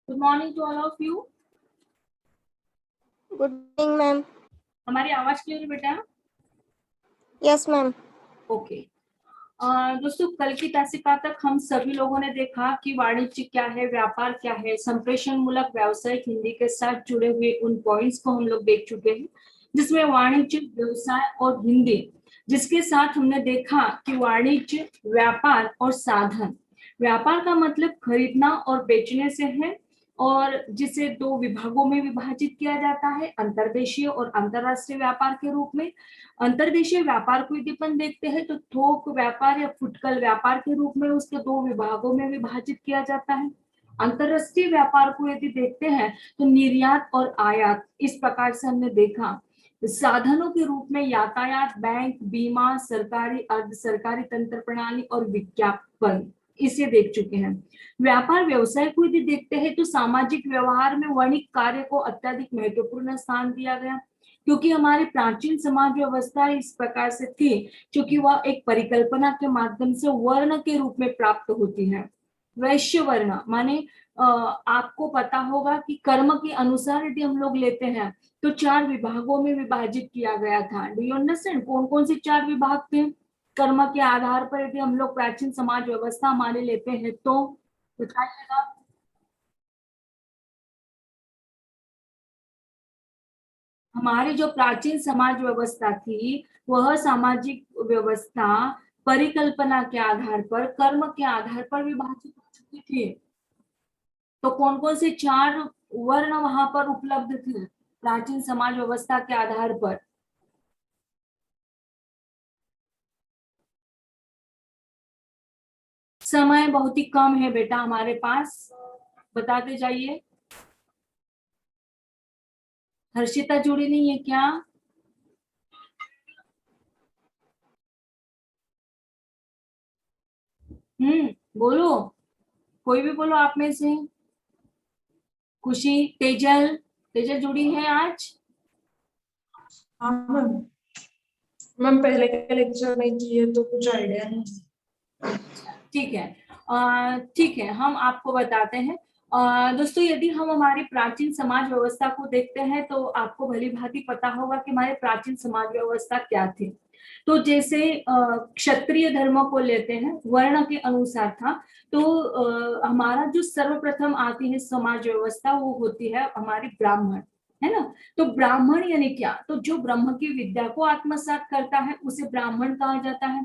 Good morning to all of you. Good evening ma'am. हमारी आवाज clear है बेटा? Yes ma'am. ओके। दोस्तों, कल की तासिका तक हम सभी लोगों ने देखा कि वाणिज्य क्या है, व्यापार क्या है, संप्रेषण मूलक व्यावसायिक हिंदी के साथ जुड़े हुए उन पॉइंट्स को हम लोग देख चुके हैं, जिसमें वाणिज्य, व्यवसाय और हिंदी, जिसके साथ हमने देखा कि वाणिज्य, व्यापार और साधन। व्यापार का मतलब खरीदना और बेचने से है, और जिसे दो विभागों में विभाजित किया जाता है, अंतर्देशीय और अंतरराष्ट्रीय व्यापार के रूप में। अंतर्देशीय व्यापार को यदि अपन देखते हैं तो थोक व्यापार या फुटकल व्यापार के रूप में उसके दो विभागों में विभाजित किया जाता है। अंतरराष्ट्रीय व्यापार को यदि देखते हैं तो निर्यात और आयात, इस प्रकार से हमने देखा। साधनों के रूप में यातायात, बैंक, बीमा, सरकारी, अर्ध सरकारी तंत्र प्रणाली और विज्ञापन, इसे देख चुके हैं। व्यापार व्यवसाय को यदि देखते हैं तो सामाजिक व्यवहार में वाणिज्यिक कार्य को अत्यधिक महत्वपूर्ण स्थान दिया गया, क्योंकि हमारी प्राचीन समाज व्यवस्था इस प्रकार से थी, क्योंकि वह एक परिकल्पना के माध्यम से वर्ण के रूप में प्राप्त होती है। वैश्य वर्ण माने आपको पता होगा कि कर्म के अनुसार यदि हम लोग लेते हैं तो 4 विभागों में विभाजित किया गया था। Do you understand? कौन कौन से 4 विभाग थे? कर्म के आधार पर यदि हम लोग प्राचीन समाज व्यवस्था हमारे लेते हैं तो बताइएगा। हमारी जो प्राचीन समाज व्यवस्था थी, वह सामाजिक व्यवस्था परिकल्पना के आधार पर, कर्म के आधार पर विभाजित हो चुकी थी। तो कौन कौन से 4 वर्ण वहां पर उपलब्ध थे प्राचीन समाज व्यवस्था के आधार पर? समय बहुत ही कम है बेटा हमारे पास, बताते जाइए। हर्षिता जुड़ी नहीं है क्या? बोलो, कोई भी बोलो आप में से। खुशी, तेजल, तेजल जुड़ी है आज? हाँ मैम। मैम पहले के लेक्चर में की है तो कुछ आइडिया नहीं। ठीक है, ठीक है, हम आपको बताते हैं। दोस्तों, यदि हम हमारी प्राचीन समाज व्यवस्था को देखते हैं तो आपको भली भांति पता होगा कि हमारे प्राचीन समाज व्यवस्था क्या थी। तो जैसे क्षत्रिय धर्म को लेते हैं, वर्ण के अनुसार था, तो हमारा जो सर्वप्रथम आती है समाज व्यवस्था वो होती है हमारी ब्राह्मण, है ना। तो ब्राह्मण यानी क्या? तो जो ब्रह्म की विद्या को आत्मसात करता है उसे ब्राह्मण कहा जाता है।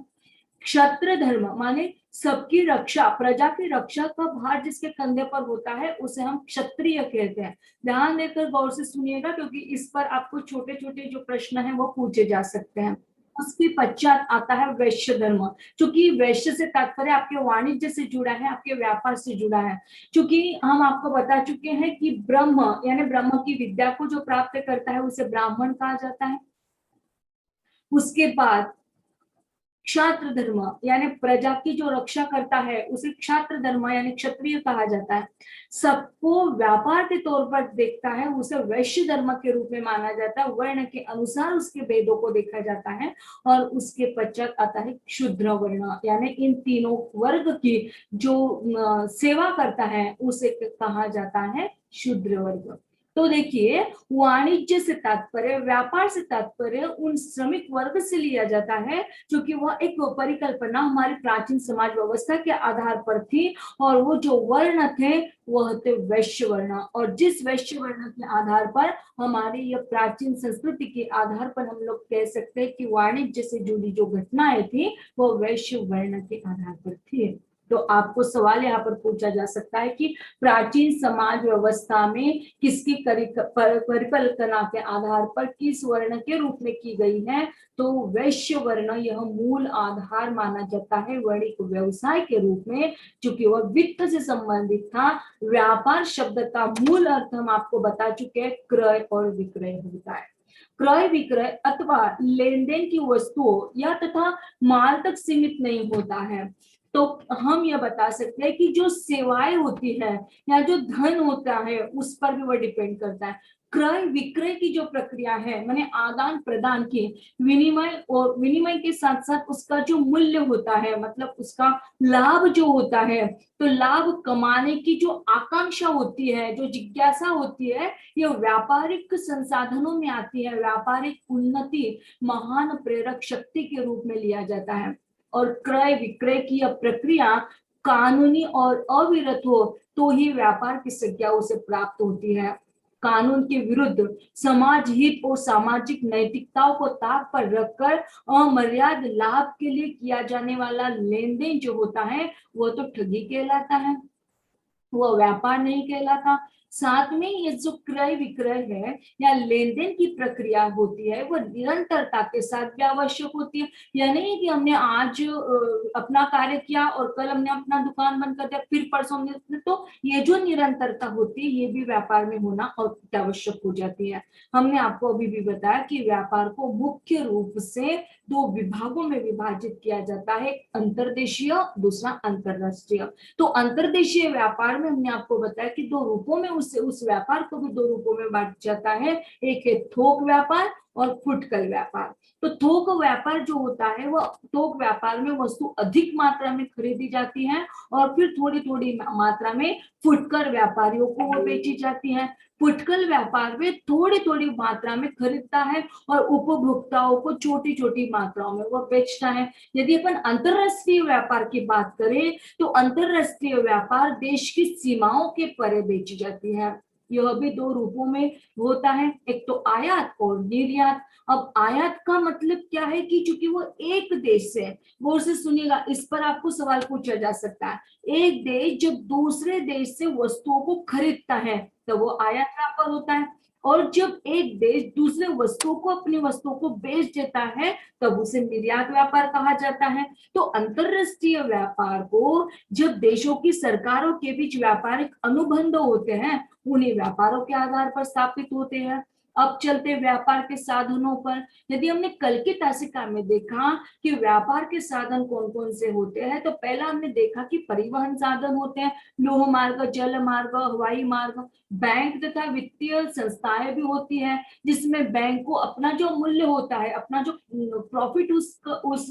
क्षत्र धर्म माने सबकी रक्षा, प्रजा की रक्षा का भार जिसके कंधे पर होता है उसे हम क्षत्रिय कहते हैं। ध्यान देकर गौर से सुनिएगा, क्योंकि इस पर आपको छोटे छोटे जो प्रश्न है वो पूछे जा सकते हैं। उसके पश्चात आता है वैश्य धर्म, क्योंकि वैश्य से तात्पर्य आपके वाणिज्य से जुड़ा है, आपके व्यापार से जुड़ा है। क्योंकि हम आपको बता चुके हैं कि ब्रह्म यानी ब्रह्म की विद्या को जो प्राप्त करता है उसे ब्राह्मण कहा जाता है। उसके बाद क्षात्र धर्म यानी प्रजा की जो रक्षा करता है उसे क्षात्र धर्म यानी क्षत्रिय कहा जाता है। सबको व्यापार के तौर पर देखता है उसे वैश्य धर्म के रूप में माना जाता है। वर्ण के अनुसार उसके भेदों को देखा जाता है। और उसके पश्चात आता है क्षुद्र वर्ण, यानी इन तीनों वर्ग की जो सेवा करता है उसे कहा जाता है शूद्र वर्ग। तो देखिए, वाणिज्य से तात्पर्य, व्यापार से तात्पर्य उन श्रमिक वर्ग से लिया जाता है, क्योंकि वह एक परिकल्पना हमारी प्राचीन समाज व्यवस्था के आधार पर थी। और वो जो वर्ण थे वह थे वैश्य वर्ण, और जिस वैश्य वर्ण के आधार पर हमारी यह प्राचीन संस्कृति के आधार पर हम लोग कह सकते हैं कि वाणिज्य से जुड़ी जो घटनाएं थी वो वैश्य वर्ण के आधार पर थी। तो आपको सवाल यहाँ पर पूछा जा सकता है कि प्राचीन समाज व्यवस्था में किसकी परिकल्पना के आधार पर किस वर्ण के रूप में की गई है? तो वैश्य वर्ण यह मूल आधार माना जाता है वाणिज्य व्यवसाय के रूप में, क्योंकि वह वित्त से संबंधित था। व्यापार शब्द का मूल अर्थ हम आपको बता चुके हैं, क्रय और विक्रय होता है। क्रय विक्रय अथवा लेन देन की वस्तुओं या तथा माल तक सीमित नहीं होता है। तो हम यह बता सकते हैं कि जो सेवाएं होती है या जो धन होता है उस पर भी वह डिपेंड करता है। क्रय विक्रय की जो प्रक्रिया है माने आदान प्रदान की, विनिमय, और विनिमय के साथ साथ उसका जो मूल्य होता है मतलब उसका लाभ जो होता है, तो लाभ कमाने की जो आकांक्षा होती है, जो जिज्ञासा होती है, ये व्यापारिक संसाधनों में आती है। व्यापारिक उन्नति महान प्रेरक शक्ति के रूप में लिया जाता है। और क्रय विक्रय की यह प्रक्रिया कानूनी और अविरत हो तो ही व्यापार की संज्ञा उसे प्राप्त होती है। कानून के विरुद्ध समाज हित और सामाजिक नैतिकताओं को ताक पर रखकर अमर्याद लाभ के लिए किया जाने वाला लेन देन जो होता है वो तो ठगी कहलाता है, वो व्यापार नहीं कहलाता। साथ में ये जो क्रय विक्रय है या लेन देन की प्रक्रिया होती है वो निरंतरता के साथ भी आवश्यक होती है। यह नहीं कि हमने आज अपना कार्य किया और कल हमने अपना दुकान बंद कर दिया फिर परसों हमने, तो ये जो निरंतरता होती है ये भी व्यापार में होना और आवश्यक हो जाती है। हमने आपको अभी भी बताया कि व्यापार को मुख्य रूप से दो विभागों में विभाजित किया जाता है, एक अंतर्देशीय, दूसरा अंतरराष्ट्रीय। तो अंतर्देशीय व्यापार में हमने आपको बताया कि दो रूपों में उस व्यापार को भी दो रूपों में बांटा जाता है, एक है थोक व्यापार और फुटकर व्यापार। तो थोक व्यापार जो होता है वह थोक व्यापार में वस्तु अधिक मात्रा में खरीदी जाती है और फिर थोड़ी थोड़ी मात्रा में फुटकर व्यापारियों को वो बेची जाती है। फुटकर व्यापार में थोड़ी थोड़ी मात्रा में खरीदता है और उपभोक्ताओं को छोटी छोटी मात्राओं में वह बेचता है। यदि अपन अंतरराष्ट्रीय व्यापार की बात करें तो अंतरराष्ट्रीय व्यापार देश की सीमाओं के परे बेची जाती है। यह भी दो रूपों में होता है, एक तो आयात और निर्यात। अब आयात का मतलब क्या है कि चूंकि वो एक देश से, वो से सुनिएगा, इस पर आपको सवाल पूछा जा सकता है। एक देश जब दूसरे देश से वस्तुओं को खरीदता है तो वो आयात व्यापार होता है, और जब एक देश दूसरे वस्तुओं को, अपनी वस्तुओं को बेच देता है तब उसे निर्यात व्यापार कहा जाता है। तो अंतरराष्ट्रीय व्यापार को जब देशों की सरकारों के बीच व्यापारिक अनुबंध होते हैं उन्हीं व्यापारों के आधार पर स्थापित होते हैं। अब चलते व्यापार के साधनों पर। यदि हमने कल की तासिका में देखा कि व्यापार के साधन कौन कौन से होते हैं, तो पहला हमने देखा कि परिवहन साधन होते हैं, लौह मार्ग, जल मार्ग, हवाई मार्ग। बैंक तथा वित्तीय संस्थाएं भी होती है जिसमें बैंक को अपना जो मूल्य होता है, अपना जो प्रॉफिट उस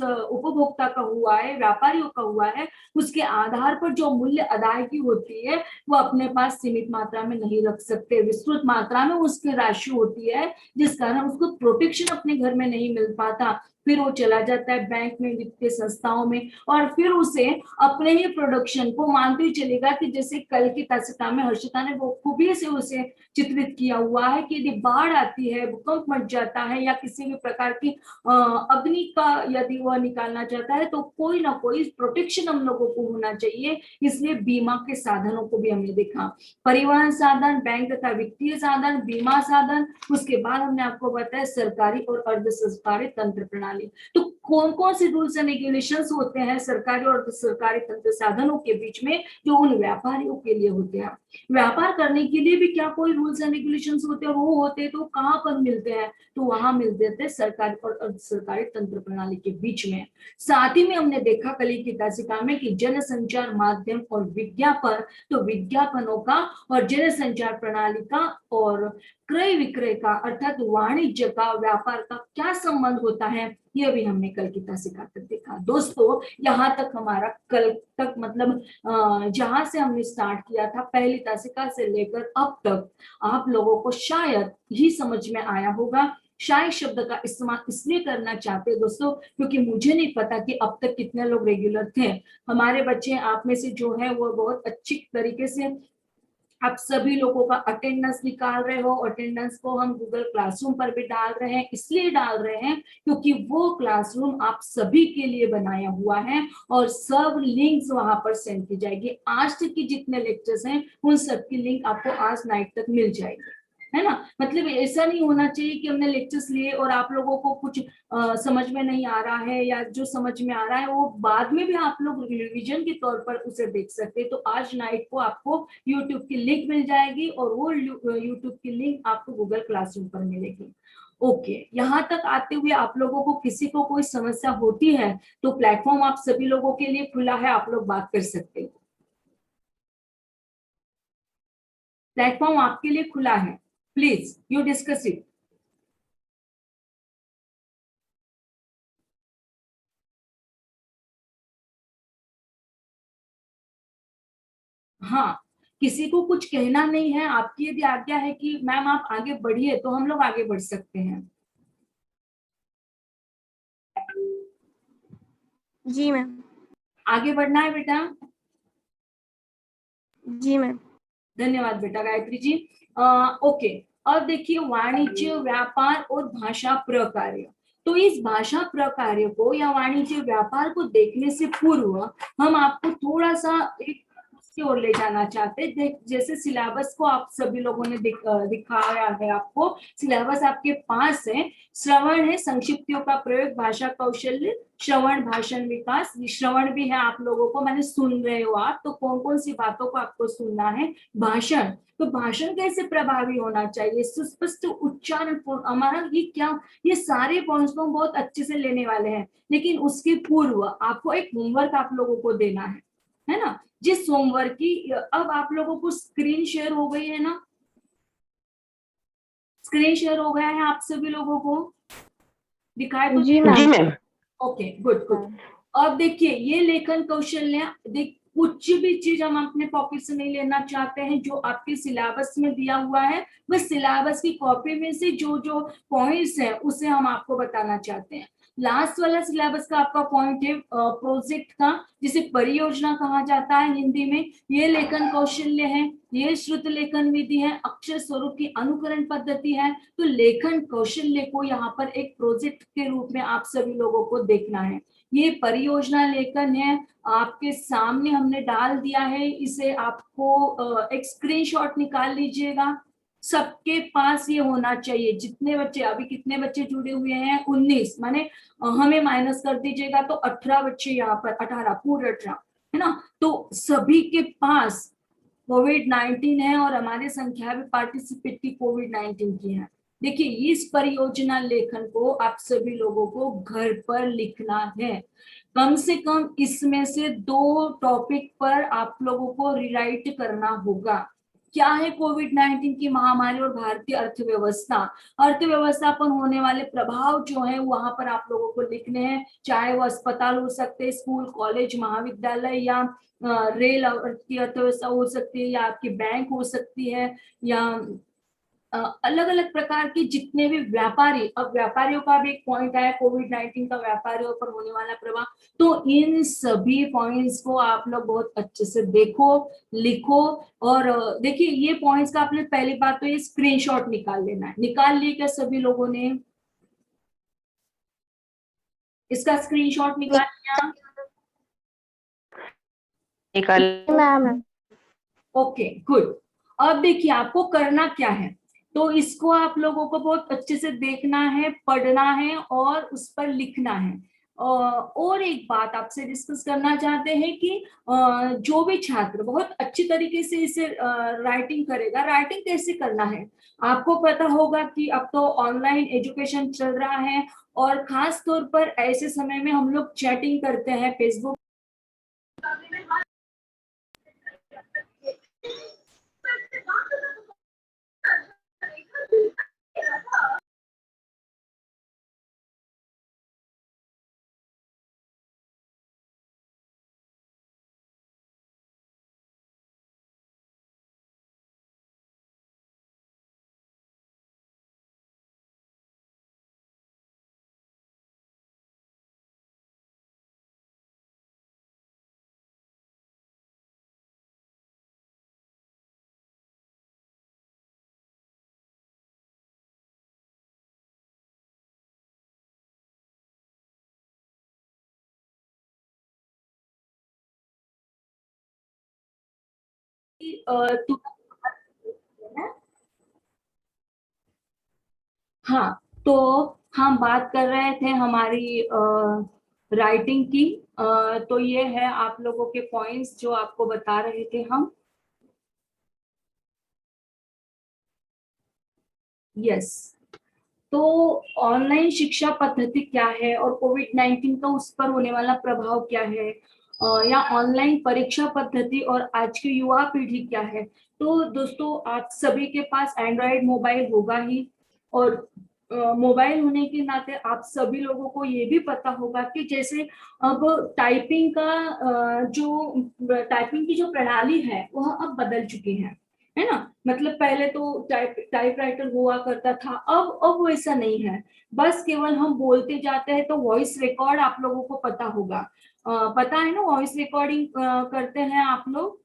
उपभोक्ता का हुआ है, व्यापारियों का हुआ है, उसके आधार पर जो मूल्य अदायगी होती है वो अपने पास सीमित मात्रा में नहीं रख सकते, विस्तृत मात्रा में उसकी राशि होती है, जिस कारण उसको प्रोटेक्शन अपने घर में नहीं मिल पाता। फिर वो चला जाता है बैंक में, वित्तीय संस्थाओं में, और फिर उसे अपने ही प्रोडक्शन को मानते हुए चलेगा कि जैसे कल की तासिका में हर्षिता ने वो खूबी से उसे चित्रित किया हुआ है कि यदि बाढ़ आती है, भूकंप मच जाता है या किसी भी प्रकार की अग्नि का यदि वह निकालना चाहता है तो कोई ना कोई प्रोटेक्शन हम लोगों को होना चाहिए। इसलिए बीमा के साधनों को भी हमने देखा, परिवहन साधन, बैंक तथा वित्तीय साधन, बीमा साधन। उसके बाद हमने आपको बताया सरकारी और अर्ध सरकारी तंत्र प्रणाली। तो कौन कौन से रूल्स एंड रेगुलेशंस होते हैं सरकारी और अर्ध सरकारी तंत्र साधनों के बीच में जो उन व्यापारियों के लिए होते हैं। व्यापार करने के लिए भी क्या कोई रूल्स एंड रेगुलेशंस होते हैं, वो होते तो कहाँ पर मिलते हैं, तो वहां मिलते थे सरकारी और अर्ध सरकारी तंत्र प्रणाली के बीच में। साथ ही में हमने देखा कल की तासिका में कि जनसंचार माध्यम और विज्ञापन, तो विज्ञापनों का और जनसंचार प्रणाली का और क्रय विक्रय का अर्थात वाणिज्य का, व्यापार का क्या संबंध होता है, यह भी हमने कल की तासिका तक देखा। दोस्तों यहाँ तक हमारा कल तक मतलब जहां से हमने स्टार्ट किया था पहली तासिका से लेकर अब तक आप लोगों को शायद ही समझ में आया होगा। शायद शब्द का इस्तेमाल इसलिए करना चाहते हैं दोस्तों क्योंकि मुझे नहीं पता कि अब तक कितने लोग रेगुलर थे। हमारे बच्चे आप में से जो है वो बहुत अच्छी तरीके से आप सभी लोगों का अटेंडेंस निकाल रहे हो। अटेंडेंस को हम गूगल क्लासरूम पर भी डाल रहे हैं, इसलिए डाल रहे हैं क्योंकि वो क्लासरूम आप सभी के लिए बनाया हुआ है और सब लिंक्स वहां पर सेंड की जाएगी। आज तक की जितने लेक्चर्स हैं उन सब की लिंक आपको आज नाइट तक मिल जाएगी, है ना। मतलब ऐसा नहीं होना चाहिए कि हमने लेक्चर्स लिए और आप लोगों को कुछ समझ में नहीं आ रहा है या जो समझ में आ रहा है वो बाद में भी आप लोग रिवीजन के तौर पर उसे देख सकते हैं। तो आज नाइट को आपको यूट्यूब की लिंक मिल जाएगी और वो यूट्यूब की लिंक आपको गूगल क्लासरूम पर मिलेगी। ओके, यहाँ तक आते हुए आप लोगों को किसी को कोई समस्या होती है तो प्लेटफॉर्म आप सभी लोगों के लिए खुला है, आप लोग बात कर सकते हो। प्लेटफॉर्म आपके लिए खुला है, प्लीज यू डिस्कस इट। हाँ, किसी को कुछ कहना नहीं है, आपकी यदि आज्ञा है कि मैम आप आगे बढ़िए तो हम लोग आगे बढ़ सकते हैं। जी मैम। आगे बढ़ना है बेटा। जी मैम। धन्यवाद बेटा गायत्री जी। ओके, अब देखिए वाणिज्य, व्यापार और भाषा प्रकार्य। तो इस भाषा प्रकार्य को या वाणिज्य व्यापार को देखने से पूर्व हम आपको थोड़ा सा एक की ओर ले जाना चाहते हैं। जैसे सिलेबस को आप सभी लोगों ने दिखाया है, आपको सिलेबस आपके पास है। श्रवण है, संक्षिप्तियों का प्रयोग, भाषा कौशल्य, श्रवण, भाषण विकास। श्रवण भी है आप लोगों को, मैंने सुन रहे हो आप, तो कौन कौन सी बातों को आपको सुनना है। भाषण, तो भाषण कैसे प्रभावी होना चाहिए, सुस्पष्ट उच्चारण, हमारा ये क्या, ये सारे पॉइंट्स को हम बहुत अच्छे से लेने वाले हैं। लेकिन उसके पूर्व आपको एक होमवर्क आप लोगों को देना है ना। जिस होमवर्क की, अब आप लोगों को स्क्रीन शेयर हो गई है ना, स्क्रीन शेयर हो गया है आप सभी लोगों को, दिखाए तो? जी मैम। Okay, good good. अब देखिए ये लेखन कौशल्य, देख कुछ भी चीज हम अपने पॉकेट से नहीं लेना चाहते हैं, जो आपके सिलेबस में दिया हुआ है बस सिलेबस की कॉपी में से जो जो पॉइंट्स है उसे हम आपको बताना चाहते हैं। लास्ट वाला सिलेबस का आपका पॉइंट है प्रोजेक्ट का, जिसे परियोजना कहा जाता है हिंदी में। ये लेखन कौशल्य है, ये श्रुत लेखन विधि है, अक्षर स्वरूप की अनुकरण पद्धति है। तो लेखन कौशल्य को यहाँ पर एक प्रोजेक्ट के रूप में आप सभी लोगों को देखना है। ये परियोजना लेखन है, आपके सामने हमने डाल दिया है, इसे आपको एक स्क्रीनशॉट निकाल लीजिएगा। सबके पास ये होना चाहिए। जितने बच्चे, अभी कितने बच्चे जुड़े हुए हैं, 19, माने हमें माइनस कर दीजिएगा तो 18 बच्चे, यहाँ पर 18, पूरे 18 है ना। तो सभी के पास कोविड-19 है और हमारी संख्या भी पार्टिसिपेट की कोविड-19 की है। देखिए इस परियोजना लेखन को आप सभी लोगों को घर पर लिखना है। कम से कम इसमें से 2 टॉपिक पर आप लोगों को रिराइट करना होगा। क्या है कोविड-19 की महामारी और भारतीय अर्थव्यवस्था, अर्थव्यवस्था पर होने वाले प्रभाव जो है वहां पर आप लोगों को लिखने हैं। चाहे वो अस्पताल हो सकते हैं, स्कूल, कॉलेज, महाविद्यालय, या रेल की अर्थव्यवस्था हो सकती है, या आपकी बैंक हो सकती है, या अलग अलग प्रकार के जितने भी व्यापारी, अब व्यापारियों का भी एक पॉइंट आया कोविड-19 का व्यापारियों पर होने वाला प्रभाव। तो इन सभी पॉइंट्स को आप लोग बहुत अच्छे से देखो, लिखो। और देखिए ये पॉइंट्स का आपने पहली बात तो ये स्क्रीनशॉट निकाल लेना है। निकाल लिए क्या सभी लोगों ने? इसका स्क्रीनशॉट निकाल लिया? मैम। Okay, good. अब देखिए आपको करना क्या है, तो इसको आप लोगों को बहुत अच्छे से देखना है, पढ़ना है और उस पर लिखना है। और एक बात आपसे डिस्कस करना चाहते हैं कि जो भी छात्र बहुत अच्छी तरीके से इसे राइटिंग करेगा, राइटिंग कैसे करना है आपको पता होगा कि अब तो ऑनलाइन एजुकेशन चल रहा है, और खास तौर पर ऐसे समय में हम लोग चैटिंग करते हैं फेसबुक। हाँ, तो हम बात कर रहे थे हमारी राइटिंग की। तो ये है आप लोगों के पॉइंट्स जो आपको बता रहे थे हम। यस, तो ऑनलाइन शिक्षा पद्धति क्या है और कोविड-19 का उस पर होने वाला प्रभाव क्या है, या ऑनलाइन परीक्षा पद्धति और आज की युवा पीढ़ी क्या है। तो दोस्तों आप सभी के पास एंड्रॉयड मोबाइल होगा ही, और मोबाइल होने के नाते आप सभी लोगों को ये भी पता होगा कि जैसे अब टाइपिंग की जो प्रणाली है वह अब बदल चुकी है ना। मतलब पहले तो टाइपराइटर हुआ करता था, अब वैसा नहीं है। बस केवल हम बोलते जाते हैं। तो वॉइस रिकॉर्ड आप लोगों को पता होगा, पता है ना, वॉइस रिकॉर्डिंग करते हैं आप लोग,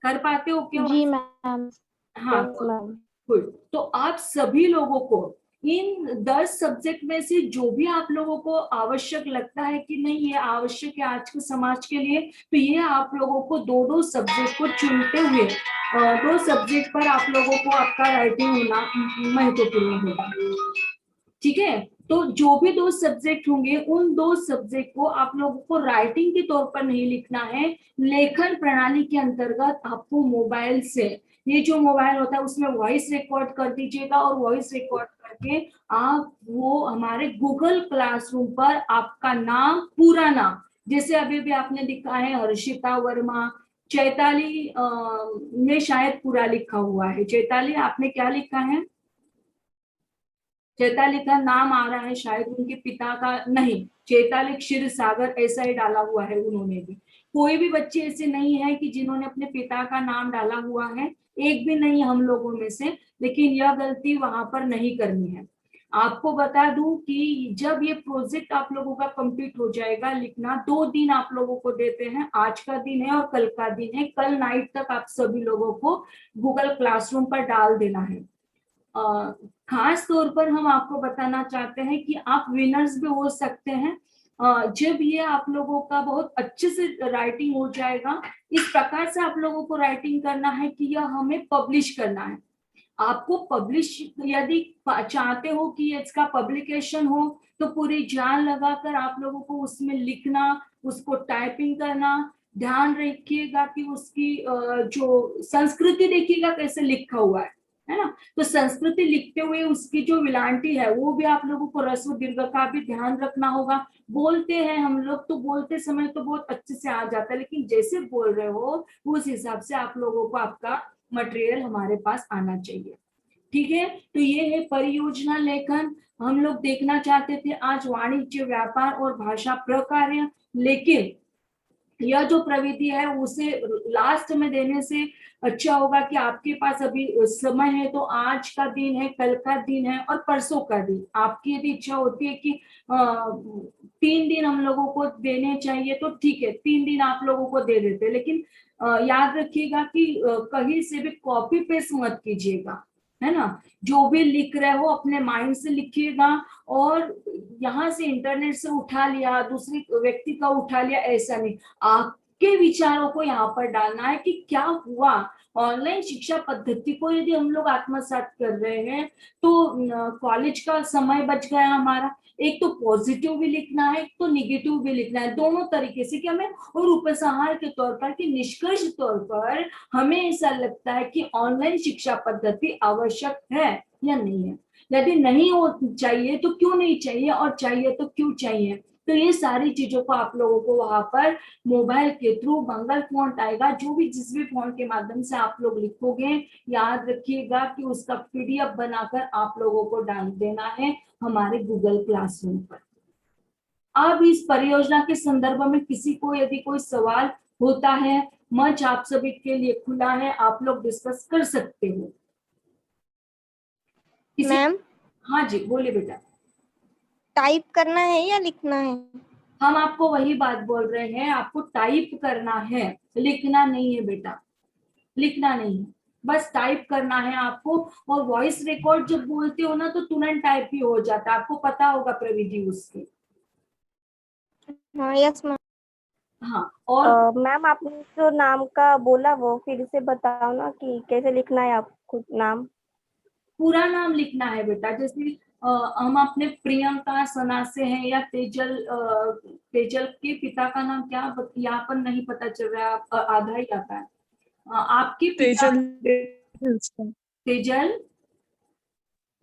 कर पाते हो क्या? जी मैम। हाँ, यस मैम। गुड। तो आप सभी लोगों को इन 10 सब्जेक्ट में से जो भी आप लोगों को आवश्यक लगता है कि नहीं ये आवश्यक है आज के समाज के लिए, तो ये आप लोगों को दो दो सब्जेक्ट को चुनते हुए दो सब्जेक्ट पर आप लोगों को आपका राइटिंग होना महत्वपूर्ण होगा। ठीक है, तो जो भी दो सब्जेक्ट होंगे उन दो सब्जेक्ट को आप लोगों को राइटिंग के तौर पर नहीं लिखना है, लेखन प्रणाली के अंतर्गत आपको मोबाइल से, ये जो मोबाइल होता है उसमें वॉइस रिकॉर्ड कर दीजिएगा, और वॉइस रिकॉर्ड करके आप वो हमारे गूगल क्लासरूम पर आपका नाम, पूरा नाम, जैसे अभी भी आपने लिखा है हर्षिता वर्मा, चैताली में शायद पूरा लिखा हुआ है। चैताली आपने क्या लिखा है? चैताली का नाम आ रहा है, शायद उनके पिता का नहीं, चैताली क्षीर सागर ऐसा ही डाला हुआ है उन्होंने भी। कोई भी बच्चे ऐसे नहीं है कि जिन्होंने अपने पिता का नाम डाला हुआ है, एक भी नहीं हम लोगों में से। लेकिन यह गलती वहां पर नहीं करनी है। आपको बता दूं कि जब ये प्रोजेक्ट आप लोगों का कंप्लीट हो जाएगा लिखना, 2 दिन आप लोगों को देते हैं, आज का दिन है और कल का दिन है। कल नाइट तक आप सभी लोगों को गूगल क्लासरूम पर डाल देना है। खास तौर पर हम आपको बताना चाहते हैं कि आप विनर्स भी हो सकते हैं जब ये आप लोगों का बहुत अच्छे से राइटिंग हो जाएगा। इस प्रकार से आप लोगों को राइटिंग करना है कि यह हमें पब्लिश करना है। आपको पब्लिश यदि चाहते हो कि इसका पब्लिकेशन हो, तो पूरी जान लगाकर आप लोगों को उसमें लिखना, उसको टाइपिंग करना, ध्यान रखिएगा कि उसकी जो संस्कृति देखिएगा कैसे लिखा हुआ है ना। तो संस्कृति लिखते हुए उसकी जो विलांटी है वो भी आप लोगों को ह्रस्व दीर्घ का भी ध्यान रखना होगा। बोलते हैं हम लोग, तो बोलते समय तो बहुत अच्छे से आ जाता है, लेकिन जैसे बोल रहे हो उस हिसाब से आप लोगों को आपका मटेरियल हमारे पास आना चाहिए। ठीक है, तो ये है परियोजना लेखन। हम लोग देखना चाहते थे आज वाणिज्य, व्यापार और भाषा प्रकार्य, लेकिन यह जो प्रविधि है उसे लास्ट में देने से अच्छा होगा कि आपके पास अभी समय है तो आज का दिन है, कल का दिन है और परसों का दिन, आपकी यदि इच्छा होती है कि 3 दिन हम लोगों को देने चाहिए तो ठीक है, 3 दिन आप लोगों को दे देते, लेकिन याद रखिएगा कि कहीं से भी कॉपी पेस्ट मत कीजिएगा, है ना। जो भी लिख रहे हो अपने माइंड से लिखिएगा, और यहाँ से इंटरनेट से उठा लिया, दूसरी व्यक्ति का उठा लिया, ऐसा नहीं। आपके विचारों को यहाँ पर डालना है कि क्या हुआ। ऑनलाइन शिक्षा पद्धति को यदि हम लोग आत्मसात कर रहे हैं तो कॉलेज का समय बच गया हमारा। एक तो पॉजिटिव भी लिखना है, एक तो निगेटिव भी लिखना है, दोनों तरीके से कि हमें, और उपसंहार के तौर पर कि निष्कर्ष तौर पर हमें ऐसा लगता है कि ऑनलाइन शिक्षा पद्धति आवश्यक है या नहीं है। यदि नहीं हो चाहिए तो क्यों नहीं चाहिए, और चाहिए तो क्यों चाहिए। तो ये सारी चीजों को आप लोगों को वहां पर मोबाइल के थ्रू, मंगल फॉन्ट आएगा, जो भी जिस भी फॉन्ट के माध्यम से आप लोग लिखोगे, याद रखिएगा कि उसका पीडीएफ बनाकर आप लोगों को डाल देना है हमारे गूगल क्लासरूम पर। अब इस परियोजना के संदर्भ में किसी को यदि कोई सवाल होता है, मंच आप सभी के लिए खुला है, आप लोग डिस्कस कर सकते हो। मैम, हाँ जी, बोलिए बेटा। टाइप करना है या लिखना है? हम आपको वही बात बोल रहे हैं, आपको टाइप करना है, लिखना नहीं है बेटा, लिखना नहीं है, बस टाइप करना है आपको। और वॉइस रिकॉर्ड जब बोलते हो ना तो तुरंत टाइप ही हो जाता है, आपको पता होगा प्रविधि उसकी। हाँ यस मैम। हाँ, और मैम आपने जो नाम का बोला वो फिर से बताओ ना कि कैसे लिखना है आप खुद नाम। पूरा नाम लिखना है बेटा। जैसे हम अपने प्रियंका सना से हैं, या तेजल, तेजल के पिता का नाम क्या यहाँ पर नहीं पता चल रहा है, आधा ही आता है। आपके पिता तेजल तेजल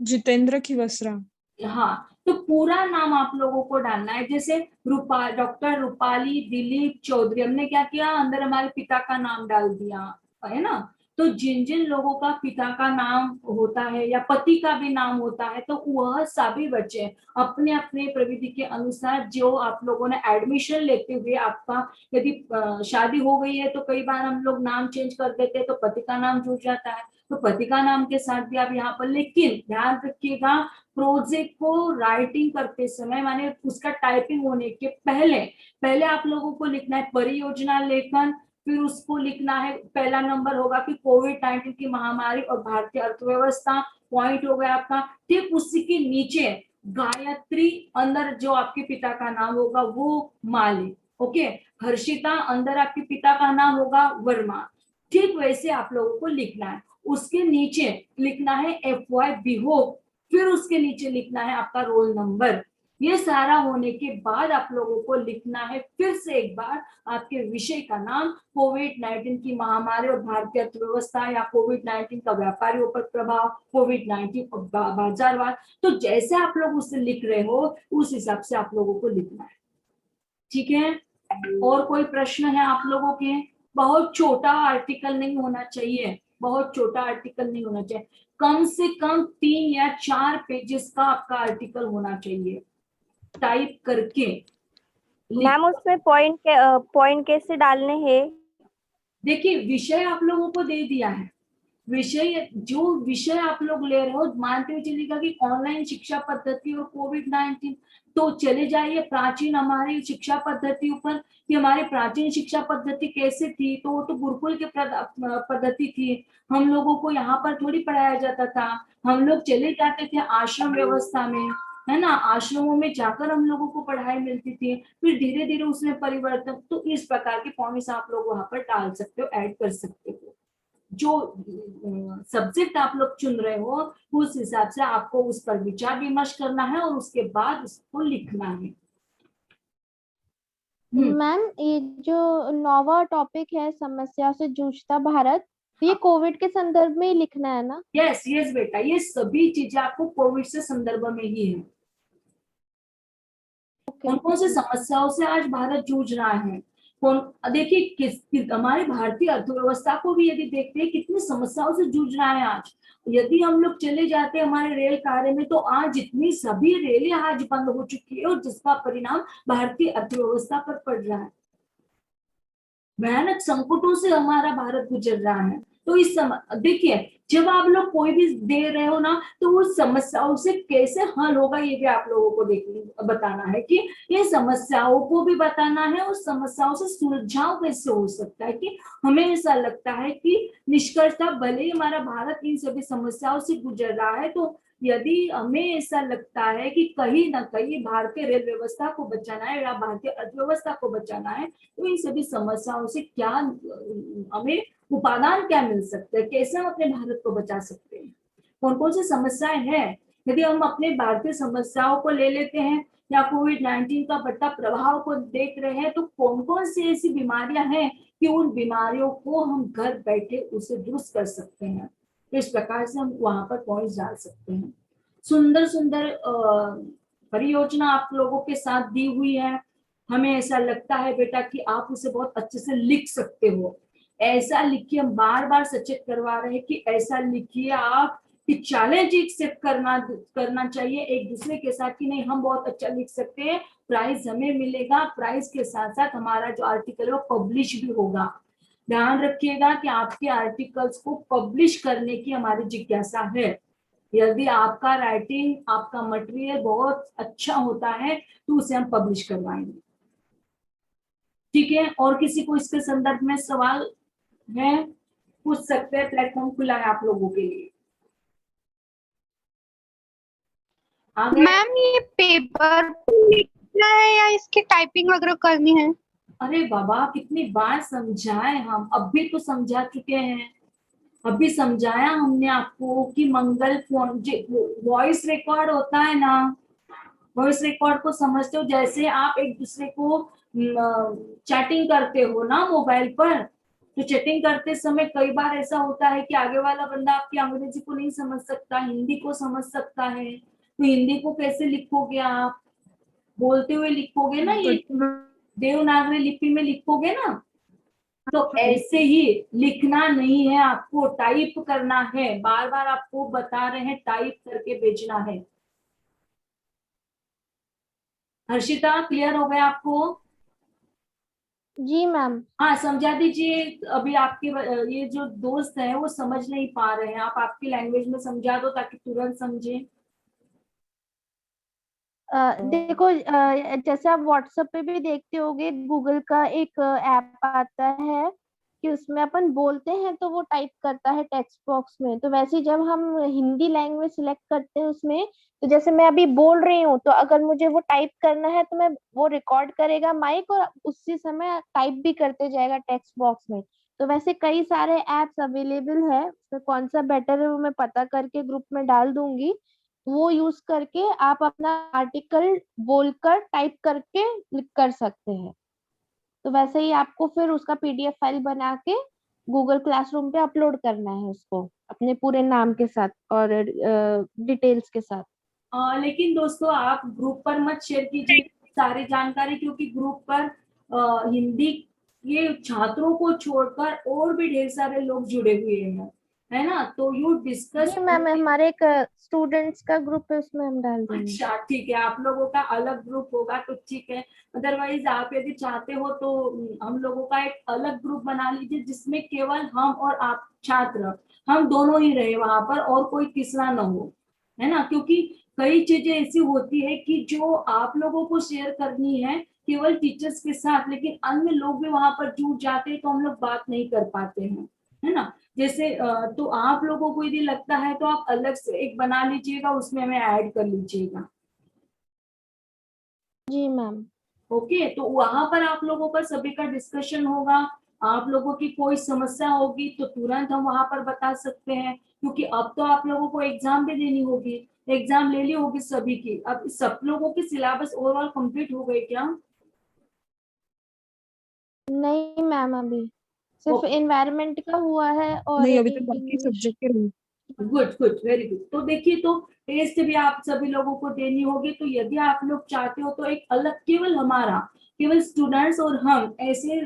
जितेंद्र खिवसरा। हाँ, तो पूरा नाम आप लोगों को डालना है। जैसे डॉक्टर रूपाली दिलीप चौधरी, हमने क्या किया, अंदर हमारे पिता का नाम डाल दिया, है ना। तो जिन जिन लोगों का पिता का नाम होता है या पति का भी नाम होता है, तो वह सभी बच्चे अपने अपने प्रविधि के अनुसार, जो आप लोगों ने एडमिशन लेते हुए, आपका यदि शादी हो गई है तो कई बार हम लोग नाम चेंज कर देते हैं, तो पति का नाम जुड़ जाता है, तो पति का नाम के साथ भी आप यहाँ पर, लेकिन ध्यान रखिएगा प्रोजेक्ट को राइटिंग करते समय, माने उसका टाइपिंग होने के पहले पहले आप लोगों को लिखना है परियोजना लेखन, फिर उसको लिखना है, पहला नंबर होगा कि कोविड-19 की महामारी और भारतीय अर्थव्यवस्था, पॉइंट हो गया आपका। ठीक उसी के नीचे गायत्री, अंदर जो आपके पिता का नाम होगा वो माली, ओके। हर्षिता, अंदर आपके पिता का नाम होगा वर्मा। ठीक वैसे आप लोगों को लिखना है। उसके नीचे लिखना है FY बिहोप, फिर उसके नीचे लिखना है आपका रोल नंबर। ये सारा होने के बाद आप लोगों को लिखना है फिर से एक बार आपके विषय का नाम, कोविड-19 की महामारी और भारतीय अर्थव्यवस्था, या कोविड-19 का व्यापारियों पर प्रभाव, कोविड-19 और बाजारवाद। तो जैसे आप लोग उसे लिख रहे हो उस हिसाब से आप लोगों को लिखना है, ठीक है। और कोई प्रश्न है आप लोगों के? बहुत छोटा आर्टिकल नहीं होना चाहिए, बहुत छोटा आर्टिकल नहीं होना चाहिए, कम से कम 3 या 4 पेजेस का आपका आर्टिकल होना चाहिए, टाइप करके। मैम उसमें पॉइंट कैसे डालने हैं? देखिए, विषय आप लोगों को दे दिया है, विषय जो विषय आप लोग ले रहे हो, मानते हुए चलिएगा कि ऑनलाइन शिक्षा पद्धति और कोविड-19, तो चले जाइए प्राचीन हमारी शिक्षा पद्धति ऊपर कि हमारी प्राचीन शिक्षा पद्धति कैसे थी, तो वो तो गुरुकुल के पद्धति थी, हम लोगों को यहाँ पर थोड़ी पढ़ाया जाता था, हम लोग चले जाते थे आश्रम व्यवस्था में, है ना, आश्रमों में जाकर हम लोगों को पढ़ाई मिलती थी, फिर धीरे धीरे उसमें परिवर्तन। तो इस प्रकार के पॉइंट्स आप लोग वहां पर डाल सकते हो, ऐड कर सकते हो। जो सब्जेक्ट आप लोग चुन रहे हो उस हिसाब से आपको उस पर विचार विमर्श करना है और उसके बाद उसको लिखना है। मैम ये जो 9वां टॉपिक है समस्या से जूझता भारत, ये कोविड के संदर्भ में ही लिखना है ना? यस यस बेटा, ये सभी चीजें आपको कोविड से संदर्भ में ही है। कौन कौन से समस्याओं से आज भारत जूझ रहा है, कौन, देखिए हमारी भारतीय अर्थव्यवस्था को भी यदि देखते हैं कितनी समस्याओं से जूझ रहा है आज। यदि हम लोग चले जाते हैं हमारे रेल कार्य में, तो आज जितनी सभी रेलें आज बंद हो चुकी है और जिसका परिणाम भारतीय अर्थव्यवस्था पर पड़ रहा है। भयानक संकटों से हमारा भारत गुजर रहा है। तो इस समय देखिए, जब आप लोग कोई भी दे रहे हो ना, तो उस समस्याओं से कैसे हल होगा ये भी आप लोगों को बताना है, कि ये समस्याओं को भी बताना है, उस समस्याओं से सुलझाव कैसे हो सकता है। कि हमें ऐसा लगता है कि निष्कर्षतः भले ही हमारा भारत इन सभी समस्याओं से गुजर रहा है, तो यदि हमें ऐसा लगता है कि कहीं ना कहीं भारतीय रेल व्यवस्था को बचाना है या भारतीय अर्थव्यवस्था को बचाना है, तो इन सभी समस्याओं से क्या हमें उपादान क्या मिल सकते हैं, कैसे हम अपने भारत को बचा सकते हैं, कौन कौन सी समस्याएं हैं। यदि हम अपने भारतीय समस्याओं को ले लेते हैं या कोविड-19 का बढ़ता प्रभाव को देख रहे हैं, तो कौन कौन सी ऐसी बीमारियां हैं कि उन बीमारियों को हम घर बैठे उसे दुरुस्त कर सकते हैं। तो इस प्रकार से हम वहां पर पॉइंट्स डाल सकते हैं। सुंदर सुंदर परियोजना आप लोगों के साथ दी हुई है। हमें ऐसा लगता है बेटा कि आप उसे बहुत अच्छे से लिख सकते हो। ऐसा लिखिए, हम बार बार सचेत करवा रहे हैं कि ऐसा लिखिए आप कि चैलेंज एक्सेप्ट करना चाहिए एक दूसरे के साथ कि नहीं, हम बहुत अच्छा लिख सकते हैं, प्राइज हमें मिलेगा, प्राइज के साथ साथ हमारा जो आर्टिकल है वो पब्लिश भी होगा। ध्यान रखिएगा कि आपके आर्टिकल्स को पब्लिश करने की हमारी जिज्ञासा है। यदि आपका राइटिंग, आपका मटेरियल बहुत अच्छा होता है तो उसे हम पब्लिश करवाएंगे, ठीक है। और किसी को इसके संदर्भ में सवाल है, पूछ सकते हैं, प्लेटफॉर्म खुला है आप लोगों के लिए। मैम ये पेपर लिखना है या इसकी टाइपिंग वगैरह करनी है? अरे बाबा, कितनी बार समझाए हम, अब भी तो समझा चुके हैं। अभी समझाया हमने आपको कि मंगल फोन वॉइस रिकॉर्ड होता है ना, वॉइस रिकॉर्ड को समझते हो, जैसे आप एक दूसरे को चैटिंग करते हो ना मोबाइल पर, तो चैटिंग करते समय कई बार ऐसा होता है कि आगे वाला बंदा आपकी अंग्रेजी को नहीं समझ सकता, हिंदी को समझ सकता है, तो हिंदी को कैसे लिखोगे आप? बोलते हुए लिखोगे ना, ये देवनागरी लिपि में लिखोगे ना, तो ऐसे ही लिखना नहीं है, आपको टाइप करना है। बार बार आपको बता रहे हैं, टाइप करके भेजना है। हर्षिता, क्लियर हो गया आपको? जी मैम। हाँ, समझा दीजिए। अभी आपके ये जो दोस्त है वो समझ नहीं पा रहे हैं, आप आपकी लैंग्वेज में समझा दो ताकि तुरंत समझे। देखो, जैसे आप व्हाट्सएप पे भी देखते होगे, गूगल का एक ऐप आता है कि उसमें अपन बोलते हैं तो वो टाइप करता है टेक्स्ट बॉक्स में। तो वैसे ही जब हम हिंदी लैंग्वेज सिलेक्ट करते हैं उसमें, तो जैसे मैं अभी बोल रही हूँ, तो अगर मुझे वो टाइप करना है तो मैं वो रिकॉर्ड करेगा माइक और उसी समय टाइप भी करते जाएगा टेक्स्ट बॉक्स में। तो वैसे कई सारे एप्स अवेलेबल है, तो कौन सा बेटर है वो मैं पता करके ग्रुप में डाल दूंगी। वो यूज करके आप अपना आर्टिकल बोलकर टाइप करके लिख कर सकते हैं। तो वैसे ही आपको फिर उसका पीडीएफ फाइल बना के गूगल क्लासरूम पे अपलोड करना है उसको, अपने पूरे नाम के साथ और डिटेल्स के साथ। लेकिन दोस्तों, आप ग्रुप पर मत शेयर कीजिए सारी जानकारी, क्योंकि ग्रुप पर हिंदी ये छात्रों को छोड़कर और भी ढेर सारे लोग जुड़े हुए हैं, है ना? तो यू डिस्कस। जी मैम, हमारे एक स्टूडेंट्स का ग्रुप है, उसमें हम डाल देंगे। अच्छा, ठीक है, आप लोगों का अलग ग्रुप होगा तो ठीक है। अदरवाइज आप यदि चाहते हो तो हम लोगों का एक अलग ग्रुप बना लीजिए, जिसमें केवल हम और आप छात्र, हम दोनों ही रहे वहां पर, और कोई तीसरा न हो, है ना? क्योंकि कई चीजें ऐसी होती है कि जो आप लोगों को शेयर करनी है केवल टीचर्स के साथ, लेकिन अन्य लोग भी वहां पर जुड़ जाते हैं तो हम लोग बात नहीं कर पाते हैं, है ना? जैसे तो आप लोगों को यदि लगता है तो आप अलग से एक बना लीजिएगा, उसमें हमें ऐड कर लीजिएगा। जी मैम। ओके, तो वहां पर आप लोगों का सभी का डिस्कशन होगा। आप लोगों की कोई समस्या होगी तो तुरंत हम वहां पर बता सकते हैं, क्योंकि अब तो आप लोगों को एग्जाम भी देनी होगी, एग्जाम ले ली होगी सभी की। अब सब लोगों की सिलेबस ओवरऑल कंप्लीट हो गई क्या? नहीं मैम, अभी सिर्फ एनवायरनमेंट का हुआ है और नहीं, अभी एक तक बाकी इंग्लिश। सब्जेक्ट के गुड गुड, वेरी गुड। तो देखिए, तो टेस्ट भी आप सभी लोगों को देनी होगी, तो यदि आप लोग चाहते हो तो एक अलग केवल हमारा, केवल स्टूडेंट्स और हम ऐसे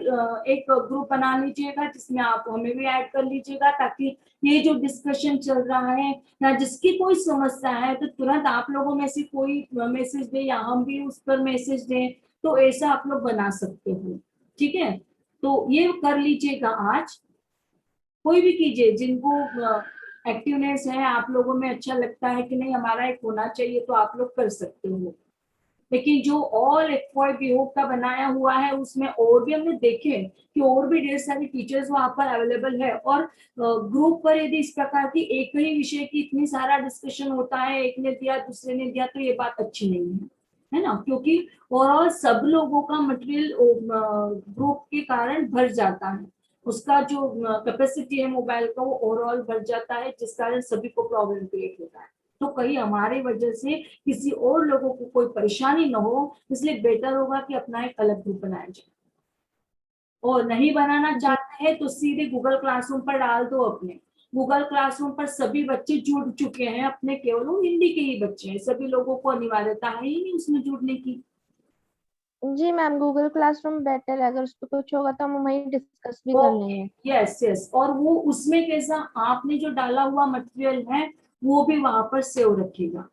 एक ग्रुप बना लीजिएगा, जिसमें आप हमें भी ऐड कर लीजिएगा, ताकि ये जो डिस्कशन चल रहा है या जिसकी कोई समस्या है तो तुरंत आप लोगों में से कोई मैसेज दे या हम भी उस पर मैसेज दें, तो ऐसा आप लोग बना सकते हो। ठीक है, तो ये कर लीजिएगा आज। कोई भी कीजिए, जिनको एक्टिवनेस है, आप लोगों में अच्छा लगता है कि नहीं हमारा एक होना चाहिए, तो आप लोग कर सकते हो। लेकिन जो ऑल एक्वाय बिहोव का बनाया हुआ है, उसमें और भी हमने देखे कि और भी ढेर सारे टीचर्स वहां पर अवेलेबल है, और ग्रुप पर यदि इस प्रकार की एक ही विषय की इतनी सारा डिस्कशन होता है, एक ने दिया दूसरे ने दिया, तो ये बात अच्छी नहीं है ना? क्योंकि ओवरऑल सब लोगों का मटेरियल ग्रुप के कारण भर जाता है, उसका जो कैपेसिटी है मोबाइल का वो ओवरऑल बढ़ जाता है, जिस कारण सभी को प्रॉब्लम क्रिएट होता है। तो कहीं हमारे वजह से किसी और लोगों को कोई परेशानी न हो, इसलिए बेटर होगा कि अपना एक अलग ग्रुप बनाया जाए। और नहीं बनाना चाहते हैं तो सीधे गूगल क्लासरूम पर डाल दो अपने। गूगल क्लासरूम पर सभी बच्चे जुड़ चुके हैं अपने, केवल वो हिंदी के ही बच्चे हैं, सभी लोगों को अनिवार्यता है ही नहीं उसमें जुड़ने की। जी मैम, गूगल क्लासरूम बेटर है, अगर उस पर कुछ होगा तो हम वहीं डिस्कस भी कर लेंगे। यस यस, और वो उसमें कैसा आपने जो डाला हुआ मटेरियल है वो भी वहां पर सेव रखेगा,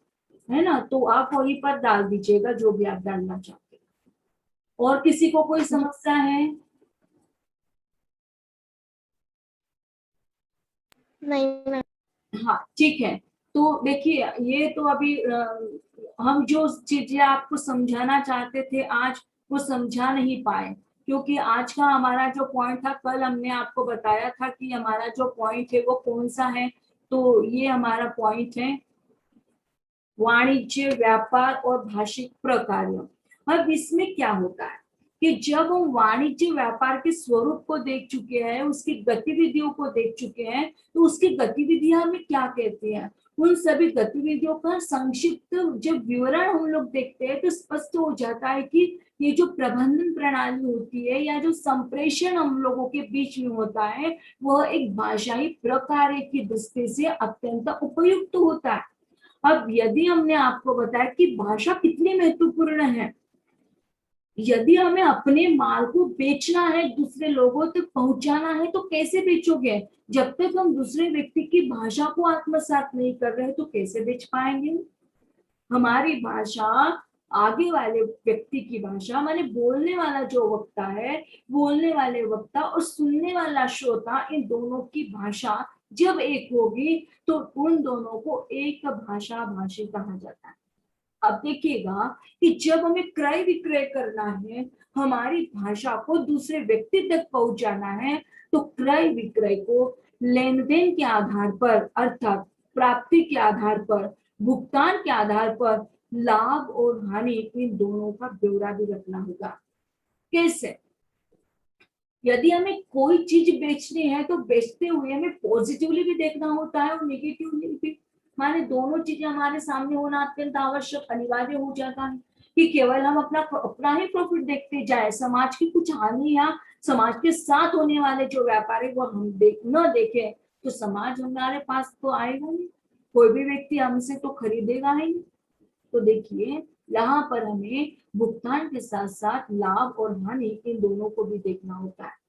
है ना? तो आप वहीं पर डाल दीजिएगा जो भी आप डालना चाहते हैं। और किसी को कोई समस्या है? नहीं मैम। हाँ, ठीक है। तो देखिए, ये तो अभी हम जो चीजें आपको समझाना चाहते थे आज, वो समझा नहीं पाए, क्योंकि आज का हमारा जो पॉइंट था, कल हमने आपको बताया था कि हमारा जो पॉइंट है वो कौन सा है। तो ये हमारा पॉइंट है वाणिज्य, व्यापार और भाषिक प्रकार्य। अब इसमें क्या होता है कि जब हम वाणिज्य व्यापार के स्वरूप को देख चुके हैं, उसकी गतिविधियों को देख चुके हैं, तो उसकी गतिविधियां हमें क्या कहती हैं, उन सभी गतिविधियों का संक्षिप्त जब विवरण हम लोग देखते हैं तो स्पष्ट हो जाता है कि ये जो प्रबंधन प्रणाली होती है या जो संप्रेषण हम लोगों के बीच में होता है वह एक भाषाई प्रकार की दृष्टि से अत्यंत उपयुक्त होता है। अब यदि हमने आपको बताया कि भाषा कितनी महत्वपूर्ण है, यदि हमें अपने माल को बेचना है, दूसरे लोगों तक पहुंचाना है, तो कैसे बेचोगे? जब तक हम दूसरे व्यक्ति की भाषा को आत्मसात नहीं कर रहे तो कैसे बेच पाएंगे? हमारी भाषा आगे वाले व्यक्ति की भाषा, माने बोलने वाला जो वक्ता है, बोलने वाले वक्ता और सुनने वाला श्रोता, इन दोनों की भाषा जब एक होगी तो उन दोनों को एक भाषा भाषी कहा जाता है। अब देखिएगा कि जब हमें क्रय विक्रय करना है, हमारी भाषा को दूसरे व्यक्ति तक पहुंचाना है, तो क्रय विक्रय को लेन देन के आधार पर अर्थात प्राप्ति के आधार पर, भुगतान के आधार पर लाभ और हानि इन दोनों का ब्यौरा भी रखना होगा। कैसे? यदि हमें कोई चीज बेचनी है तो बेचते हुए हमें पॉजिटिवली भी देखना होता है और नेगेटिवली भी, माने दोनों चीजें हमारे सामने होना अत्यंत आवश्यक अनिवार्य हो जाता है कि केवल हम अपना ही प्रॉफिट देखते जाए, समाज की कुछ हानि या समाज के साथ होने वाले जो व्यापार है वो हम न देखें तो समाज हमारे पास तो आएगा नहीं, कोई भी व्यक्ति हमसे तो खरीदेगा ही नहीं। तो देखिए यहाँ पर हमें भुगतान के साथ साथ लाभ और हानि इन दोनों को भी देखना होता है।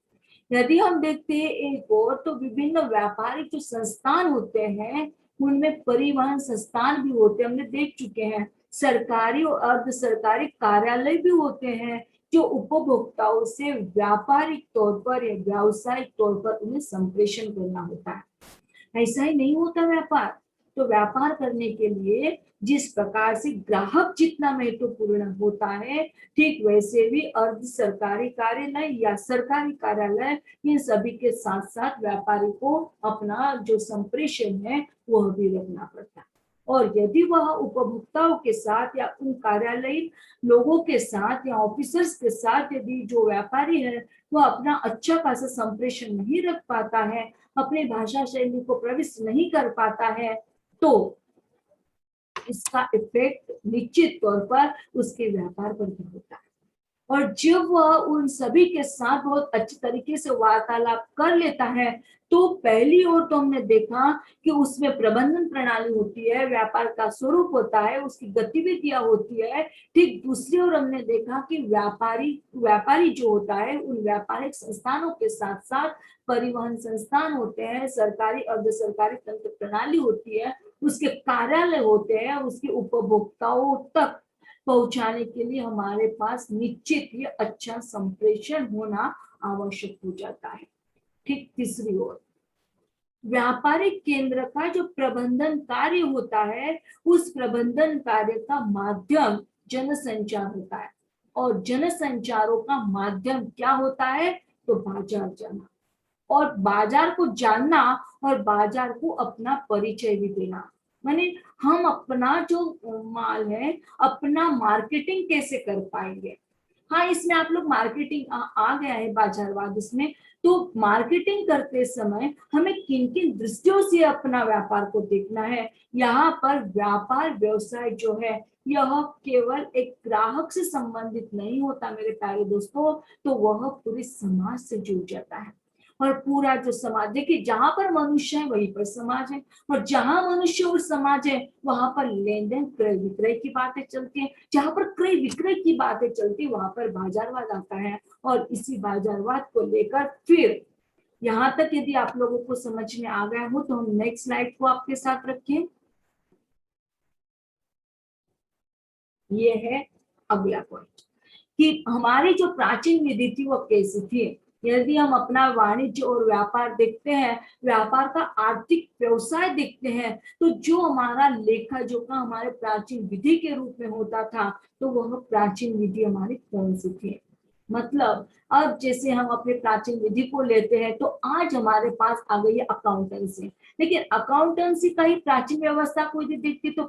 यदि हम देखते हैं एक और, तो विभिन्न व्यापारिक जो संस्थान होते हैं उनमें परिवहन संस्थान भी होते हैं, हमने देख चुके हैं। सरकारी और अर्ध सरकारी कार्यालय भी होते हैं जो उपभोक्ताओं से व्यापारिक तौर पर या व्यावसायिक तौर पर उन्हें संप्रेषण करना होता है। ऐसा ही नहीं होता व्यापार। तो व्यापार करने के लिए जिस प्रकार से ग्राहक जितना महत्वपूर्ण होता है, ठीक वैसे भी अर्ध सरकारी कार्यालय या सरकारी कार्यालय, इन सभी के साथ साथ व्यापारी को अपना जो संप्रेषण है वह भी रखना पड़ता है। और यदि वह उपभोक्ताओं के साथ या उन कार्यालयीन लोगों के साथ या ऑफिसर्स के साथ यदि जो व्यापारी है वह अपना अच्छा खासा संप्रेषण नहीं रख पाता है, अपनी भाषा शैली को प्रविष्ट नहीं कर पाता है, तो इसका इफेक्ट निश्चित तौर पर उसके व्यापार पर भी होता है। और जब वह उन सभी के साथ बहुत अच्छी तरीके से वार्तालाप कर लेता है तो पहली ओर तो हमने देखा कि उसमें प्रबंधन प्रणाली होती है, व्यापार का स्वरूप होता है, उसकी गतिविधियां होती है। ठीक दूसरी ओर हमने देखा कि व्यापारी जो होता है उन व्यापारिक संस्थानों के साथ साथ परिवहन संस्थान होते हैं, सरकारी अर्ध सरकारी तंत्र प्रणाली होती है, उसके कार्यालय होते हैं, उसके उपभोक्ताओं तक पहुंचाने के लिए हमारे पास निश्चित ही अच्छा संप्रेषण होना आवश्यक हो जाता है। ठीक तीसरी ओर व्यापारिक केंद्र का जो प्रबंधन कार्य होता है, उस प्रबंधन कार्य का माध्यम जनसंचार होता है। और जनसंचारों का माध्यम क्या होता है? तो बाजार जाना, और बाजार को जानना और बाजार को अपना परिचय भी देना। माने हम अपना जो माल है अपना मार्केटिंग कैसे कर पाएंगे। हाँ, इसमें आप लोग मार्केटिंग आ गया है बाजारवाद इसमें। तो मार्केटिंग करते समय हमें किन किन दृष्टियों से अपना व्यापार को देखना है। यहाँ पर व्यापार व्यवसाय जो है यह केवल एक ग्राहक से संबंधित नहीं होता मेरे प्यारे दोस्तों, तो वह पूरे समाज से जुड़ जाता है। और पूरा जो समाज, देखिए जहां पर मनुष्य है वहीं पर समाज है, और जहां मनुष्य और समाज है वहां पर लेन देन क्रय विक्रय की बातें चलती है, जहां पर क्रय विक्रय की बातें चलती वहां पर बाजारवाद आता है। और इसी बाजारवाद को लेकर फिर यहाँ तक यदि आप लोगों को समझ में आ गया हो तो हम नेक्स्ट स्लाइड को आपके साथ रखें। ये है अगला पॉइंट कि हमारी जो प्राचीन विधि थी वो कैसी थी। यदि हम अपना वाणिज्य और व्यापार देखते हैं, व्यापार का आर्थिक व्यवसाय देखते हैं, तो जो हमारा लेखा जोखा हमारे प्राचीन विधि के रूप में होता था, तो वह प्राचीन विधि हमारी कौन सी थी। मतलब अब जैसे हम अपने प्राचीन विधि को लेते हैं तो आज हमारे पास आ गई है अकाउंटेंसी, लेकिन अकाउंटेंसी का ही प्राचीन व्यवस्था को यदि देखती तो